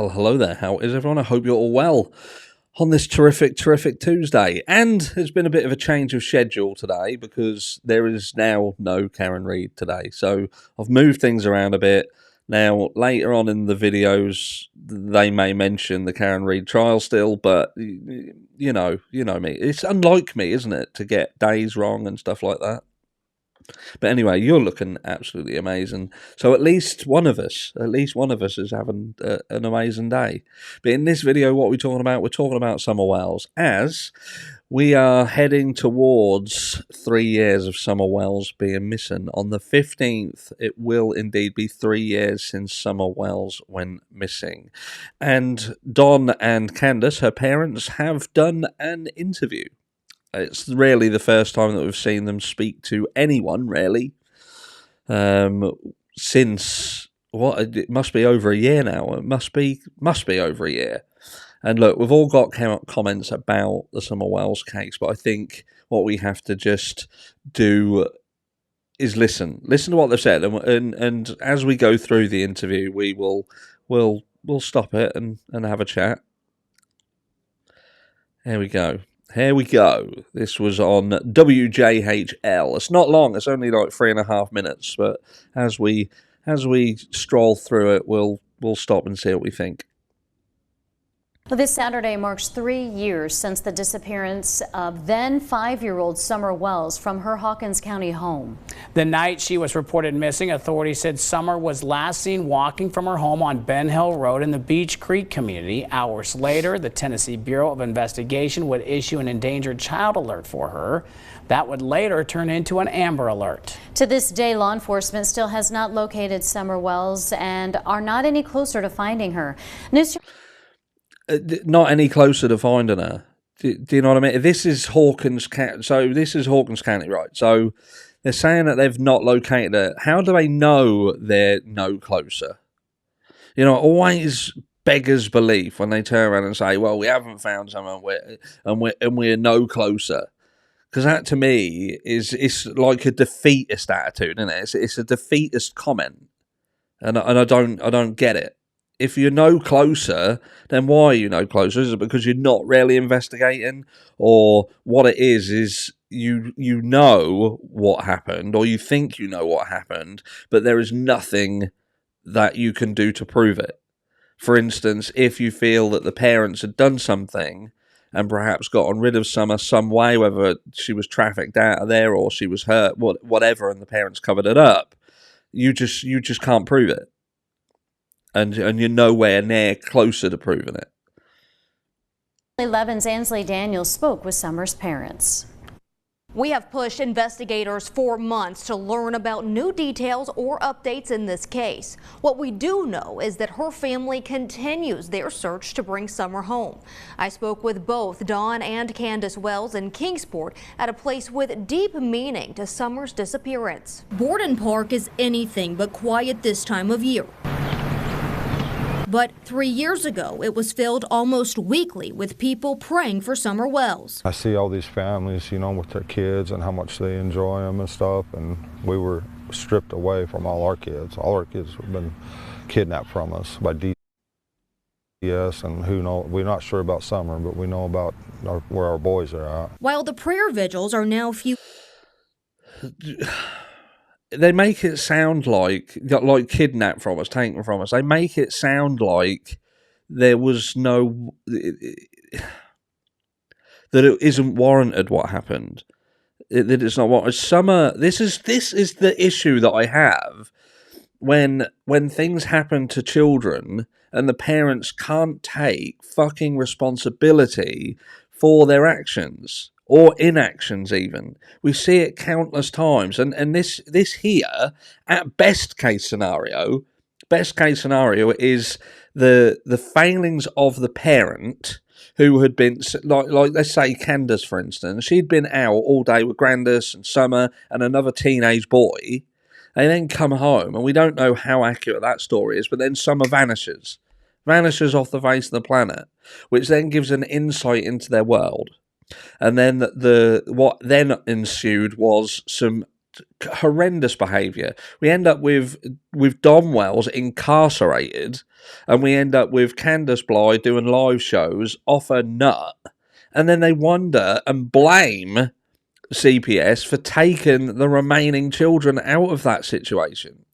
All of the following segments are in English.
Well, hello there. How is everyone? I hope you're all well on this terrific Tuesday. And there's been a bit of a change of schedule today because there is now no Karen Reid today. So I've moved things around a bit. Now, later on in the videos, they may mention the Karen Reid trial still, but you know me. It's unlike me, isn't it, to get days wrong and stuff like that. But anyway, you're looking absolutely amazing. So at least one of us is having an amazing day. But in this video, what we're talking about? We're talking about Summer Wells, as we are heading towards 3 years of Summer Wells being missing. On the 15th, it will indeed be 3 years since Summer Wells went missing. And Don and Candace, her parents, have done an interview. It's really the first time that we've seen them speak to anyone, really, since, it must be over a year now. It must be over a year. And look, we've all got comments about the Summer Wells case, but I think what we have to just do is listen to what they've said, and as we go through the interview, we'll stop it and have a chat. Here we go. This was on WJHL. It's not long. It's only like 3.5 minutes. But as we stroll through it, we'll stop and see what we think. Well, this Saturday marks 3 years since the disappearance of then 5-year-old Summer Wells from her Hawkins County home. The night she was reported missing, authorities said Summer was last seen walking from her home on Ben Hill Road in the Beach Creek community. Hours later, the Tennessee Bureau of Investigation would issue an endangered child alert for her. That would later turn into an Amber Alert. To this day, law enforcement still has not located Summer Wells and are not any closer to finding her. Not any closer to finding her. Do you know what I mean? This is Hawkins County. So this is Hawkins County, right? So they're saying that they've not located her. How do they know they're no closer? You know, always beggars belief when they turn around and say, "Well, we haven't found someone, and we're no closer." Because that to me it's like a defeatist attitude, isn't it? It's a defeatist comment, and I don't get it. If you're no closer, then why are you no closer? Is it because you're not really investigating? Or what it is you know what happened, or you think you know what happened, but there is nothing that you can do to prove it. For instance, if you feel that the parents had done something and perhaps gotten rid of Summer some way, whether she was trafficked out of there or she was hurt, whatever, and the parents covered it up, you just can't prove it. And you're nowhere near closer to proving it. 11's Ansley Daniels spoke with Summer's parents. We have pushed investigators for months to learn about new details or updates in this case. What we do know is that her family continues their search to bring Summer home. I spoke with both Dawn and Candace Wells in Kingsport at a place with deep meaning to Summer's disappearance. Borden Park is anything but quiet this time of year. But 3 years ago, it was filled almost weekly with people praying for Summer Wells. I see all these families, you know, with their kids and how much they enjoy them and stuff, and we were stripped away from all our kids. All our kids have been kidnapped from us by CPS, and who knows, we're not sure about Summer, but we know about where our boys are at. While the prayer vigils are now few... They make it sound like kidnapped from us, taken from us. They make it sound like there was no... that it isn't warranted what happened. That it's not what... Summer... This is the issue that I have when things happen to children and the parents can't take fucking responsibility for their actions. Or inactions even. We see it countless times. And this here, at best case scenario is the failings of the parent who had been, like let's say Candace, for instance. She'd been out all day with Grandis and Summer and another teenage boy. They then come home, and we don't know how accurate that story is, but then Summer vanishes off the face of the planet, which then gives an insight into their world. And then what then ensued was some horrendous behaviour. We end up with Don Wells incarcerated, and we end up with Candace Bly doing live shows off her nut, and then they wonder and blame CPS for taking the remaining children out of that situation.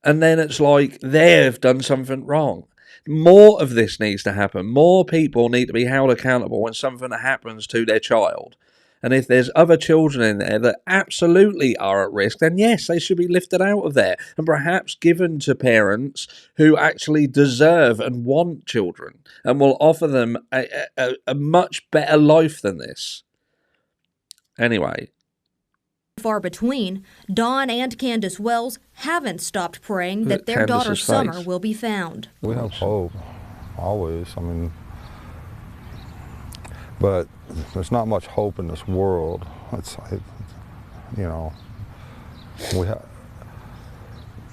And then it's like they've done something wrong. More of this needs to happen. More people need to be held accountable when something happens to their child. And if there's other children in there that absolutely are at risk, then yes, they should be lifted out of there and perhaps given to parents who actually deserve and want children and will offer them a much better life than this. Anyway. Far between, Dawn and Candace Wells haven't stopped praying that their daughter Summer will be found. We have hope, always. I mean, but there's not much hope in this world. You know,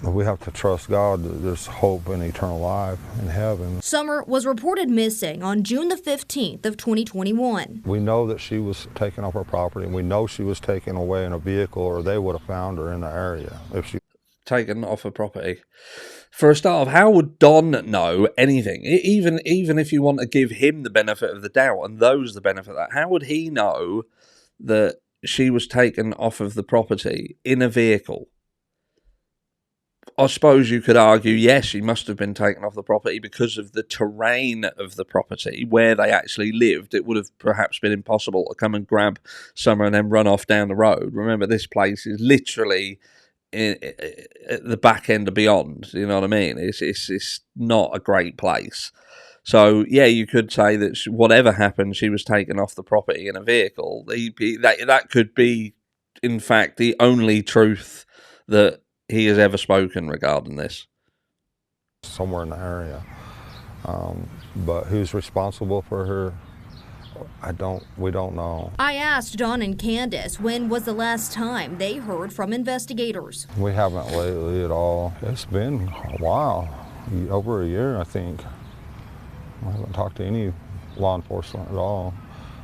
we have to trust God that there's hope in eternal life in heaven. Summer was reported missing on June the 15th of 2021. We know that she was taken off our property, and we know she was taken away in a vehicle, or they would have found her in the area if she taken off her property. For a start, how would Don know anything? Even if you want to give him the benefit of the doubt and those the benefit of that, how would he know that she was taken off of the property in a vehicle? I suppose you could argue, yes, she must have been taken off the property because of the terrain of the property where they actually lived. It would have perhaps been impossible to come and grab Summer and then run off down the road. Remember, this place is literally at the back end of beyond. You know what I mean? It's not a great place. So, yeah, you could say that whatever happened, she was taken off the property in a vehicle. That could be, in fact, the only truth that he has ever spoken regarding this. Somewhere in the area. But who's responsible for her? We don't know. I asked Dawn and Candace when was the last time they heard from investigators. We haven't lately at all. It's been a while, over a year, I think. I haven't talked to any law enforcement at all.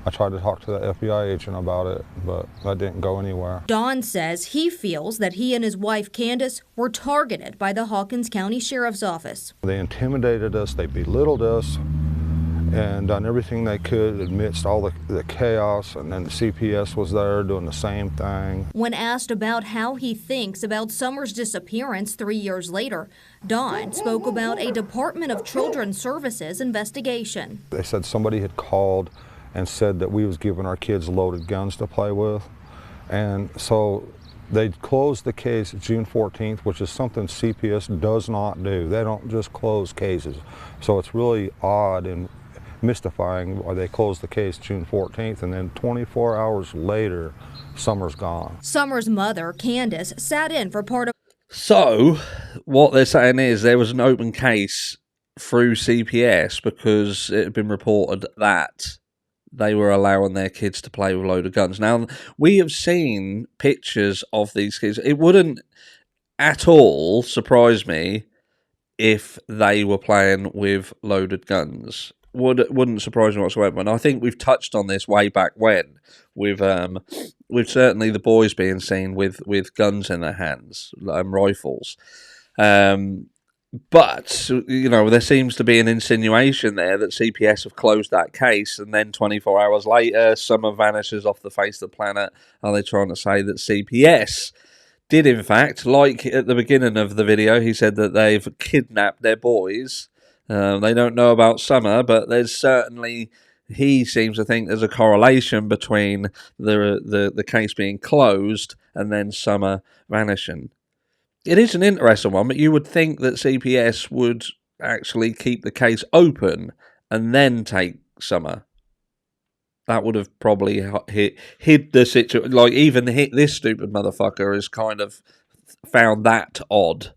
I tried to talk to the FBI agent about it, but that didn't go anywhere. Don says he feels that he and his wife Candace were targeted by the Hawkins County Sheriff's Office. They intimidated us, they belittled us, and done everything they could amidst all the chaos, and then the CPS was there doing the same thing. When asked about how he thinks about Summer's disappearance 3 years later, Don spoke about a Department of Children's Services investigation. They said somebody had called and said that we was giving our kids loaded guns to play with. And so they closed the case June 14th, which is something CPS does not do. They don't just close cases. So it's really odd and mystifying why they closed the case June 14th, and then 24 hours later, Summer's gone. Summer's mother, Candace, sat in for part of... So, what they're saying is there was an open case through CPS because it had been reported that they were allowing their kids to play with loaded guns. Now, we have seen pictures of these kids. It wouldn't at all surprise me if they were playing with loaded guns. Wouldn't surprise me whatsoever. And I think we've touched on this way back when, with certainly the boys being seen with guns in their hands, rifles. But, you know, there seems to be an insinuation there that CPS have closed that case, and then 24 hours later, Summer vanishes off the face of the planet. Are they trying to say that CPS did, in fact, like at the beginning of the video, he said that they've kidnapped their boys? They don't know about Summer, but there's certainly, he seems to think there's a correlation between the case being closed and then Summer vanishing. It is an interesting one, but you would think that CPS would actually keep the case open and then take Summer. That would have probably hid the situation. Like, even this stupid motherfucker has kind of found that odd.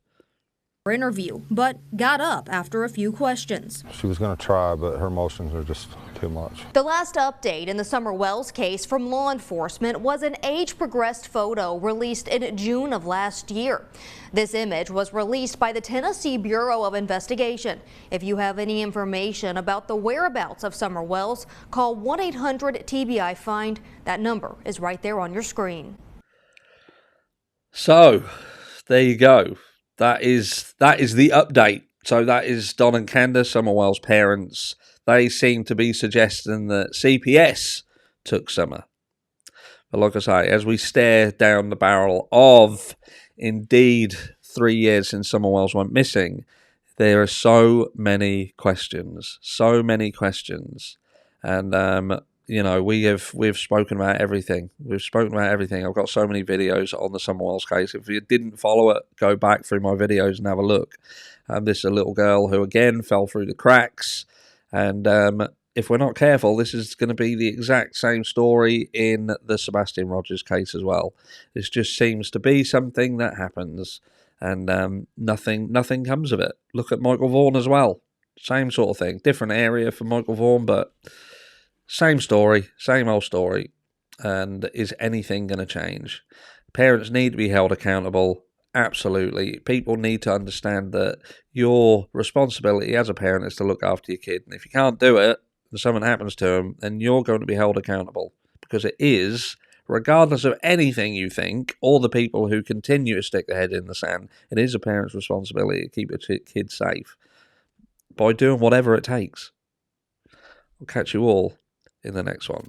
Interview, but got up after a few questions. She was going to try, but her emotions are just too much. The last update in the Summer Wells case from law enforcement was an age-progressed photo released in June of last year. This image was released by the Tennessee Bureau of Investigation. If you have any information about the whereabouts of Summer Wells, call 1-800-TBI-FIND. That number is right there on your screen. So there you go. That is the update. So that is Don and Candace, Summer Wells' parents. They seem to be suggesting that CPS took Summer. But like I say, as we stare down the barrel of indeed 3 years since Summer Wells went missing, there are so many questions, and we've spoken about everything. I've got so many videos on the Summer Wells case. If you didn't follow it, go back through my videos and have a look. This is a little girl who again fell through the cracks, and if we're not careful, this is going to be the exact same story in the Sebastian Rogers case as well. This just seems to be something that happens, and nothing comes of it. Look at Michael Vaughan as well. Same sort of thing. Different area for Michael Vaughan, but same story, same old story. And is anything going to change? Parents need to be held accountable. Absolutely. People need to understand that your responsibility as a parent is to look after your kid. And if you can't do it, and something happens to them, then you're going to be held accountable. Because it is, regardless of anything you think, or the people who continue to stick their head in the sand, it is a parent's responsibility to keep a kid safe by doing whatever it takes. I'll catch you all in the next one.